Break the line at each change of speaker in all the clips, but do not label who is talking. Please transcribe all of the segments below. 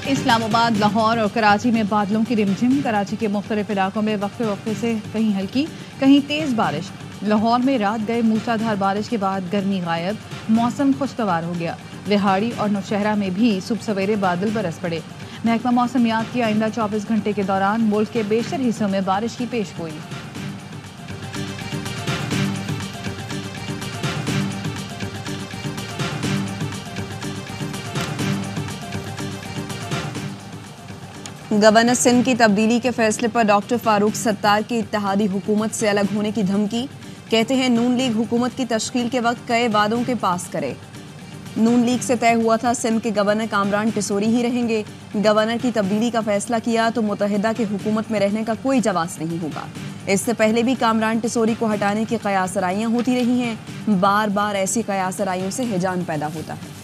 इस्लामाबाद, लाहौर और कराची में बादलों की रिमझिम। कराची के मुख्तलिफ इलाकों में वक्फे वक्फे से कहीं हल्की कहीं तेज बारिश। लाहौर में रात गए मूसलाधार बारिश के बाद गर्मी गायब, मौसम खुशगवार हो गया। रिहाड़ी और नौशहरा में भी सुबह सवेरे बादल बरस पड़े। महकमा मौसमियात की आइंदा 24 घंटे के दौरान मुल्क के बेशतर हिस्सों में बारिश की पेशगोई।
गवर्नर सिंध की तब्दीली के फैसले पर डॉक्टर फारूक सत्तार की इत्तेहादी हुकूमत से अलग होने की धमकी। कहते हैं नून लीग हुकूमत की तश्कील के वक्त कई वादों के पास करे। नून लीग से तय हुआ था सिंध के गवर्नर कामरान टिसोरी ही रहेंगे। गवर्नर की तब्दीली का फैसला किया तो मुत्तहिदा की हुकूमत में रहने का कोई जवाब नहीं होगा। इससे पहले भी कामरान टिसोरी को हटाने की कयासराइयाँ होती रही हैं। बार बार ऐसी कयासराइयों से हिजान पैदा होता है।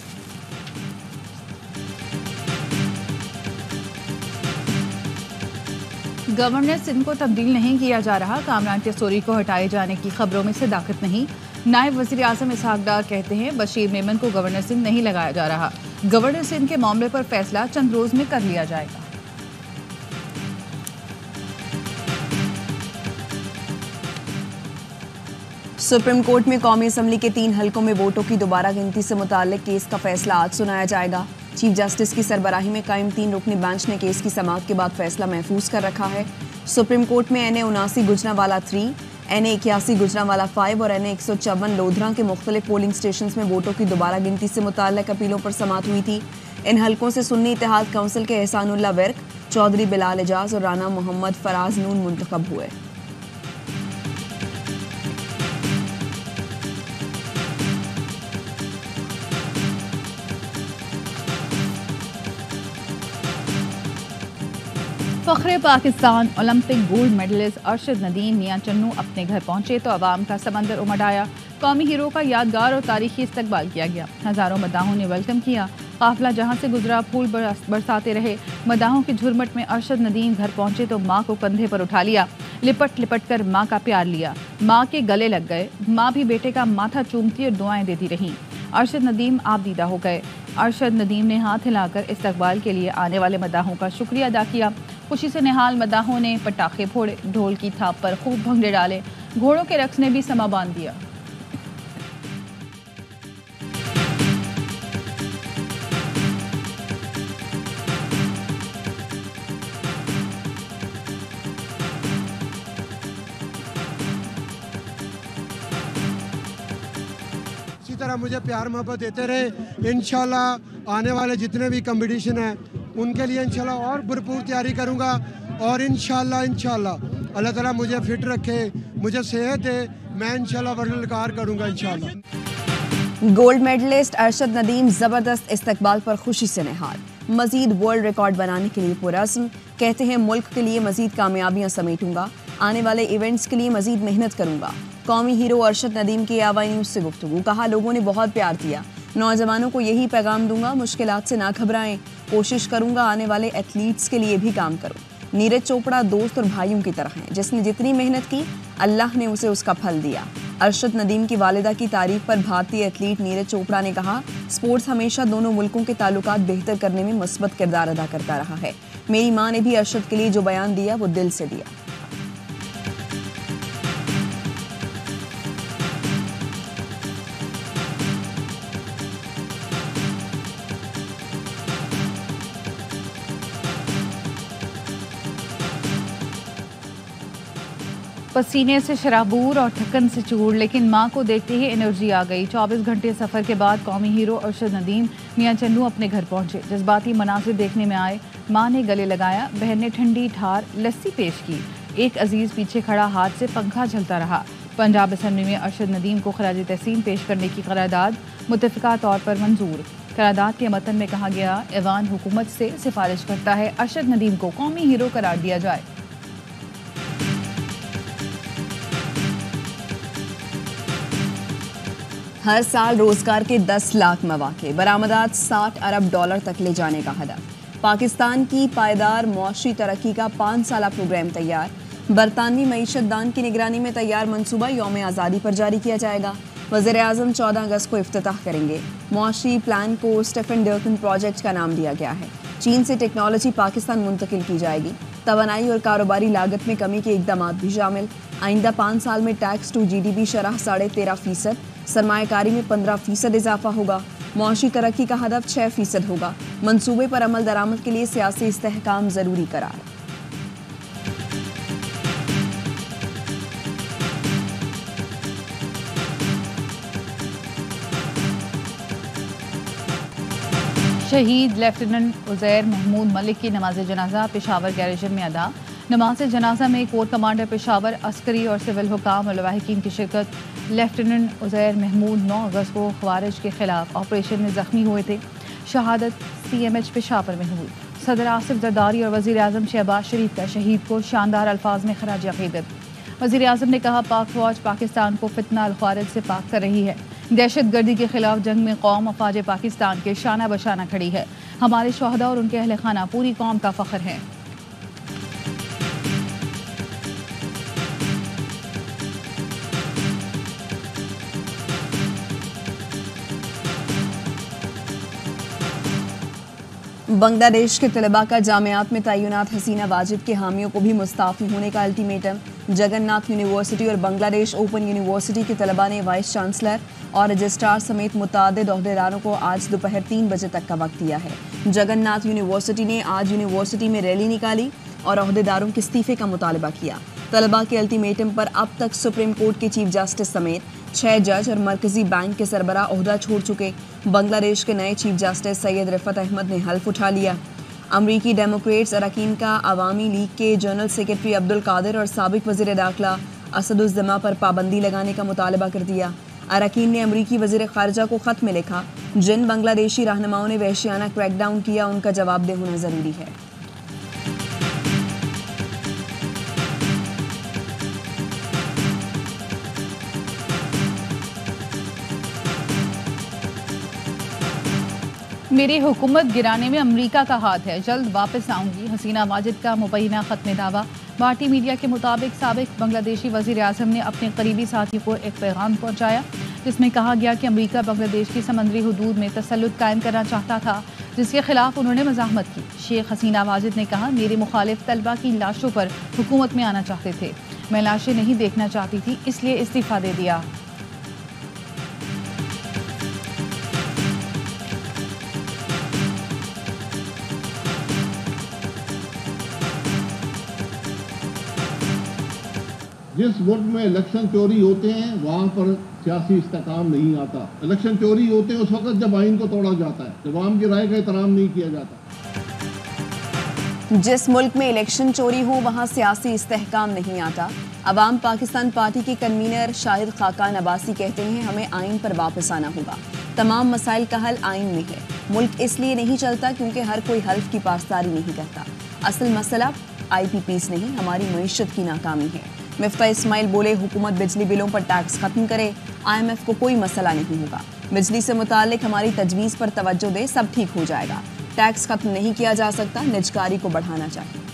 गवर्नर सिंध को तब्दील नहीं किया जा रहा। कामरान टिसोरी को हटाए जाने की खबरों में सदाकत नहीं। नायब वज़ीर आज़म इसहाक डार कहते हैं बशीर मेमन को गवर्नर सिंध नहीं लगाया जा रहा। गवर्नर सिंध के मामले पर फैसला चंद रोज में कर लिया जाएगा।
सुप्रीम कोर्ट में कौमी असम्बली के 3 हलकों में वोटों की दोबारा गिनती से मुताल्लिक केस का फैसला आज सुनाया जाएगा। चीफ जस्टिस की सरबराही में कायम 3 रुकनी बेंच ने केस की समाअत के बाद फैसला महफूज कर रखा है। सुप्रीम कोर्ट में NA 79 गुजरांवाला 3, NA 81 गुजरांवाला 5 और NA 154 लोधरा के मुख्तलिफ पोलिंग स्टेशन में वोटों की दोबारा गिनती से मुताल्लिक अपीलों पर समाअत हुई थी। इन हलकों से सुन्नी इत्तेहाद काउंसिल के एहसानुल्लाह विर्क, चौधरी बिलाल एजाज और राना मोहम्मद फराज नून मुंतखब हुए।
फख्रे Pakistan Olympic gold medallist Arshad Nadeem Mian Channu अपने घर पहुंचे तो अवाम का समंदर उमड़ आया। कौमी हीरो का यादगार और तारीखी इस्तकबाल किया गया। हजारों मदाहों ने वेलकम किया। काफिला जहां से गुजरा फूल बरसाते रहे। मदाहों के झुरमट में अरशद नदीम घर पहुंचे तो माँ को कंधे पर उठा लिया। लिपट लिपट कर माँ का प्यार लिया। माँ के गले लग गए। माँ भी बेटे का माथा चूमती और दुआएं देती रहीं। अरशद नदीम आबदीदा हो गए। अरशद नदीम ने हाथ हिलाकर इस्तकबाल के लिए आने वाले मदाहों का शुक्रिया अदा किया। खुशी से निहाल मदाहों ने पटाखे फोड़े, ढोल की थाप पर खूब भंगड़े डाले। घोड़ों के रक्स ने भी समा बांध दिया।
इसी तरह मुझे प्यार मोहब्बत देते रहे। इंशाल्लाह आने वाले जितने भी कंपटीशन हैं उनके लिए इंशाल्लाह और भरपूर तैयारी करूंगा और इंशाल्लाह अल्लाह ताला मुझे फिट रखे, मुझे सेहत दे, मैं इंशाल्लाह वर्ल्ड रिकॉर्ड करूंगा इंशाल्लाह।
गोल्ड मेडलिस्ट अरशद नदीम जबरदस्त इस्तकबाल पर खुशी से निहाल। मजीद वर्ल्ड रिकॉर्ड बनाने के लिए पुरअज़्म। कहते हैं मुल्क के लिए मजीद कामयाबियां समेटूंगा। आने वाले इवेंट्स के लिए मजीद मेहनत करूंगा। कौमी हीरो अरशद नदीम की आवाई न्यूज़ से गुफ्तगू। कहा लोगों ने बहुत प्यार दिया। नौजवानों को यही पैगाम दूंगा, मुश्किलात से ना घबराएं। कोशिश करूंगा आने वाले एथलीट्स के लिए भी काम करूं। नीरज चोपड़ा दोस्त और भाइयों की तरह हैं। जिसने जितनी मेहनत की अल्लाह ने उसे उसका फल दिया। अरशद नदीम की वालिदा की तारीफ पर भारतीय एथलीट नीरज चोपड़ा ने कहा स्पोर्ट्स हमेशा दोनों मुल्कों के ताल्लुकात बेहतर करने में मुस्बत किरदार अदा करता रहा है। मेरी माँ ने भी अरशद के लिए जो बयान दिया वो दिल से दिया।
पसीने से शराबूर और थकन से चूर, लेकिन माँ को देखते ही एनर्जी आ गई। 24 घंटे सफर के बाद कौमी हीरो अरशद नदीम मियां चन्नू अपने घर पहुंचे। जज्बाती मनाजिर देखने में आए। माँ ने गले लगाया, बहन ने ठंडी ठार लस्सी पेश की। एक अजीज पीछे खड़ा हाथ से पंखा झलता रहा। पंजाब असम्बली में अरशद नदीम को खराज तहसीन पेश करने की करारदाद मुत्तफिका तौर पर मंजूर। करारदाद के मतन में कहा गया ऐवान हुकूमत से सिफारिश करता है अरशद नदीम को कौमी हीरो करार दिया जाए।
हर साल रोजगार के 10 लाख मौके, बरामदात $60 अरब तक ले जाने का हदफ। पाकिस्तान की पायदार मौशी तरक्की का 5 साला प्रोग्राम तैयार। बरतानवी मईशत दान की निगरानी में तैयार मंसूबा यौम आज़ादी पर जारी किया जाएगा। वज़ीर आज़म 14 अगस्त को इफ्तिताह करेंगे। मौशी प्लान को स्टीफन डर्कन प्रोजेक्ट का नाम दिया गया है। चीन से टेक्नोलॉजी पाकिस्तान मुंतकिल की जाएगी। तवानाई और कारोबारी लागत में कमी के इकदाम भी शामिल। आइंदा 5 साल में टैक्स टू GDP शरह 13.5%, सरमायाकारी में 15% इजाफा होगा। मौशी तरक्की का हदफ 6% होगा। मंसूबे पर अमल दरामद के लिए सियासी इस्तेहकाम जरूरी करार।
शहीद लेफ्टिनेंट उज़ैर महमूद मलिक की नमाज जनाजा पेशावर गैरिजन में अदा। नमाज जनाजा में कोर कमांडर पेशावर, अस्करी और सिविल हुकाम और लवाहिकीन की शिरकत। लेफ्टिनेंट उज़ैर महमूद 9 अगस्त को ख्वारिज के खिलाफ ऑपरेशन में जख्मी हुए थे। शहादत CMH पेशावर में हुई। सदर आसिफ जरदारी और वज़ीर आज़म शहबाज शरीफ का शहीद को शानदार अल्फाज में खराज अक़ीदत। वज़ीर आज़म ने कहा, पाक फ़ौज पाकिस्तान को फितना अल ख्वारिज से पाक कर रही है। दहशत गर्दी के खिलाफ जंग में कौम अफवाज पाकिस्तान के शाना बशाना खड़ी है। हमारे शहदा और उनके अहले खाना पूरी कौम का फ़ख्र है।
बांग्लादेश के तलबा का जामियात में तय्युनात हसीना वाजिद के हामियों को भी मुस्ताफ़ी होने का अल्टीमेटम। जगन्नाथ यूनिवर्सिटी और बांग्लादेश ओपन यूनिवर्सिटी के तलबा ने वाइस चांसलर और रजिस्ट्रार समेत मुतअद्दिद ओहदेदारों को आज दोपहर 3 बजे तक का वक्त दिया है। जगन्नाथ यूनिवर्सिटी ने आज यूनिवर्सिटी में रैली निकाली और ओहदेदारों के इस्तीफे का मुतालबा किया। तलबा के अल्टीमेटम पर अब तक सुप्रीम कोर्ट के चीफ जस्टिस समेत 6 जज और मरकजी बैंक के सरबरा ओहदा छोड़ चुके। बांग्लादेश के नए चीफ जस्टिस सैयद रिफत अहमद ने हल्फ उठा लिया। अमरीकी डेमोक्रेट्स अरकान का अवामी लीग के जनरल सेक्रेटरी अब्दुल कादिर और साबिक वज़ीर दाखिला असदुज़्ज़मा पर पाबंदी लगाने का मुतालबा कर दिया। अरकान ने अमरीकी वज़ीर ख़ारिजा को ख़त में लिखा, जिन बांग्लादेशी रहनुमाओं ने वहशियाना क्रैकडाउन किया उनका जवाबदेह होना ज़रूरी है।
मेरी हुकूमत गिराने में अमरीका का हाथ है, जल्द वापस आऊंगी। हसीना वाजिद का मुबैना ख़त्म दावा। भारतीय मीडिया के मुताबिक साबिक बांग्लादेशी वज़ीर आज़म ने अपने करीबी साथी को एक पैगाम पहुँचाया, जिसमें कहा गया कि अमरीका बांग्लादेश की समंदरी हदूद में तसल्लुत कायम करना चाहता था, जिसके खिलाफ उन्होंने मज़ाहमत की। शेख हसीना वाजिद ने कहा, मेरे मुखालिफ तलबा की लाशों पर हुकूमत में आना चाहते थे, मैं लाशें नहीं देखना चाहती थी, इसलिए इस्तीफ़ा दे दिया।
जिस मुल्क में इलेक्शन चोरी होते हैं वहाँ पर सियासी इस्तेकाम नहीं आता। इलेक्शन चोरी होते हैं उस वक्त जब आइन को तोड़ा जाता है, जब आवाम की राय का एहतराम नहीं किया जाता।
जिस मुल्क में इलेक्शन चोरी हो वहाँ सियासी इस्तेहकाम नहीं आता। अवाम पाकिस्तान पार्टी के कन्वीनर शाहिद खाकान अब्बासी कहते हैं, हमें आइन पर वापस आना होगा। तमाम मसाइल का हल आइन में है। मुल्क इसलिए नहीं चलता क्योंकि हर कोई हल्फ की पासदारी नहीं करता। असल मसला IPPs नहीं, हमारी मईशत की नाकामी है। मिफ्ता इस्माइल बोले, हुकूमत बिजली बिलों पर टैक्स खत्म करे, IMF को कोई मसला नहीं होगा। बिजली से मुतालिक हमारी तजवीज़ पर तवज्जो दे, सब ठीक हो जाएगा। टैक्स खत्म नहीं किया जा सकता, निजकारी को बढ़ाना चाहिए।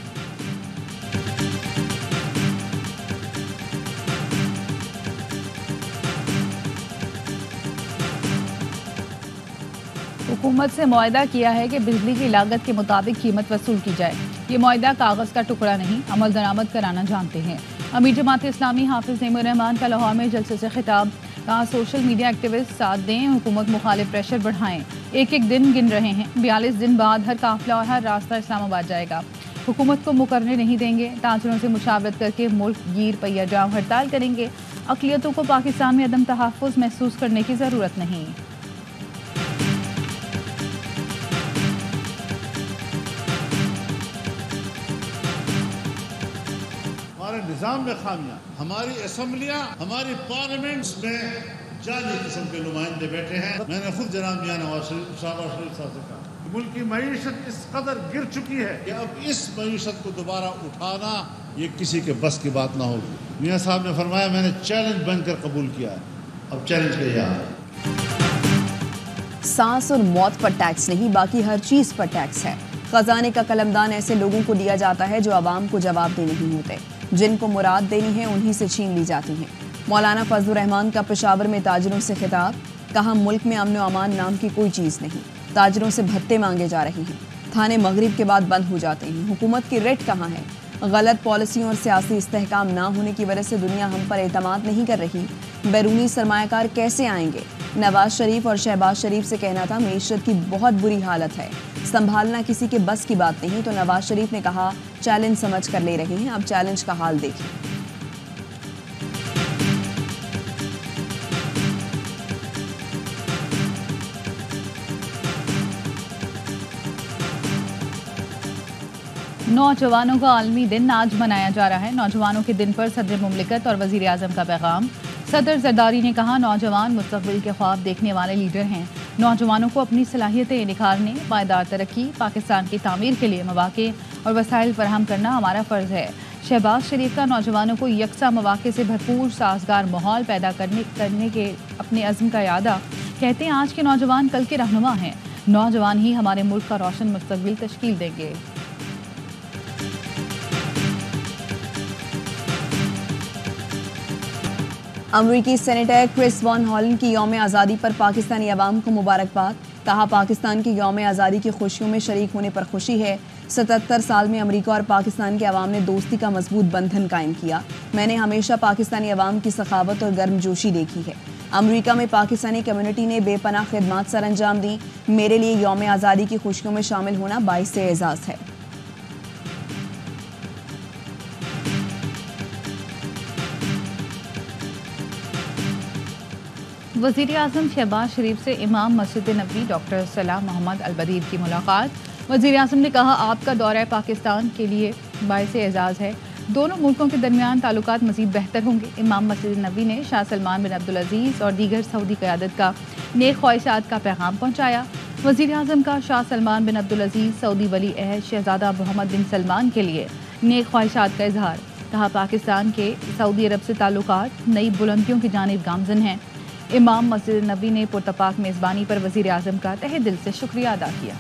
हुकूमत से मुआहदा किया है कि बिजली की लागत के मुताबिक कीमत वसूल की जाए। ये मुआहदा कागज़ का टुकड़ा नहीं, अमल दरामद कराना जानते हैं। अमीर जमात इस्लामी हाफिज नईमुर रहमान का लाहौर में जलसे से खिताब। कहा, सोशल मीडिया एक्टिविस्ट साथ दें, हुकूमत मुखालिफ प्रेशर बढ़ाएं। एक एक दिन गिन रहे हैं, 42 दिन बाद हर काफिला और हर रास्ता इस्लामाबाद जाएगा। हुकूमत को मुकरने नहीं देंगे, ताजरों से मुशावरत करके मुल्क गिर पहिया जाम हड़ताल करेंगे। अक़लियतों को पाकिस्तान में अदम तहफ़्फ़ुज़ महसूस करने की ज़रूरत नहीं।
हमारे निज़ाम में खामियां, हमारी असम्बलियां, हमारी पार्लियामेंट्स में जाली किस्म के नुमाइंदे बैठे हैं। मैंने खुद जनाब मियां नवाज शरीफ साहब से कहा, मुल्क की मईशत इस कदर गिर चुकी है कि अब इस मईशत को दोबारा उठाना ये किसी के बस की बात ना होगी। मियां साहब ने फरमाया, मैंने चैलेंज बनकर कबूल किया है, अब चैलेंज किया।
सांस और मौत पर टैक्स नहीं, बाकी हर चीज़ पर टैक्स है। खजाने का कलमदान ऐसे लोगों को दिया जाता है जो आवाम को जवाबदेह नहीं होते। जिनको मुराद देनी है उन्हीं से छीन ली जाती हैं। मौलाना फजलुर रहमान का पेशावर में ताजरों से खिताब। कहा, मुल्क में अमन व अमान नाम की कोई चीज़ नहीं, ताजरों से भत्ते मांगे जा रहे हैं। थाने मगरिब के बाद बंद हो जाते हैं। हुकूमत की रेट कहाँ है? गलत पॉलिसियों और सियासी इस्तेहकाम ना होने की वजह से दुनिया हम पर एतमाद नहीं कर रही। बैरूनी सरमायाकार कैसे आएंगे? नवाज शरीफ और शहबाज शरीफ से कहना था मईशत की बहुत बुरी हालत है, संभालना किसी के बस की बात नहीं। तो नवाज शरीफ ने कहा चैलेंज समझ कर ले रहे हैं, अब चैलेंज का हाल देखिए।
नौजवानों का आलमी दिन आज मनाया जा रहा है। नौजवानों के दिन पर सदर मुमलिकत और वजीर आजम का पैगाम। सदर जरदारी ने कहा नौजवान मुस्तकबिल के ख्वाब देखने वाले लीडर हैं। नौजवानों को अपनी सलाहियतें निखारने, पायदार तरक्की, पाकिस्तान की तामीर के लिए मौके और वसाइल फराहम करना हमारा फ़र्ज़ है। शहबाज शरीफ का नौजवानों को यकसा मौके से भरपूर साजगार माहौल पैदा करने के अपने अज़्म का यादा। कहते हैं आज के नौजवान कल के रहनुमा हैं। नौजवान ही हमारे मुल्क का रोशन मुस्तकबिल तश्कील देंगे।
अमरीकी सेनेटर क्रिस वॉन हॉलन की यौम आज़ादी पर पाकिस्तानी अवाम को मुबारकबाद। कहा पाकिस्तान की यौम आज़ादी की खुशियों में शरीक होने पर खुशी है। 77 साल में अमेरिका और पाकिस्तान के अवाम ने दोस्ती का मजबूत बंधन कायम किया। मैंने हमेशा पाकिस्तानी अवाम की सखावत और गर्मजोशी देखी है। अमेरिका में पाकिस्तानी कम्युनिटी ने बेपनाह खिदमात सर अंजाम दी। मेरे लिए यौम आज़ादी की खुशियों में शामिल होना बाइस एजाज़ है।
वज़ीर आज़म शहबाज शरीफ से इमाम मस्जिद नबवी डॉक्टर सलाम मोहम्मद अल-बदीर की मुलाकात। वज़ीर आज़म ने कहा आपका दौरा पाकिस्तान के लिए बाइस एजाज़ है। दोनों मुल्कों के दरमियान ताल्लुकात मज़ीद बेहतर होंगे। इमाम मस्जिद नबवी ने शाह सलमान बिन अब्दुल अजीज़ और दीगर सऊदी क़यादत का नेक ख्वाहिशात का पैगाम पहुँचाया। वज़ीर आज़म का शाह सलमान बिन अब्दुल अजीज़ सऊदी वली अहद शहज़ादा मोहम्मद बिन सलमान के लिए नेक ख्वाहिशात का इजहार। कहा पाकिस्तान के सऊदी अरब से ताल्लुकात नई बुलंदियों की जानिब गामज़न हैं। इमाम मस्जिद नबवी ने पुरतपाक मेज़बानी पर वज़ीर आज़म का तहे दिल से शुक्रिया अदा किया।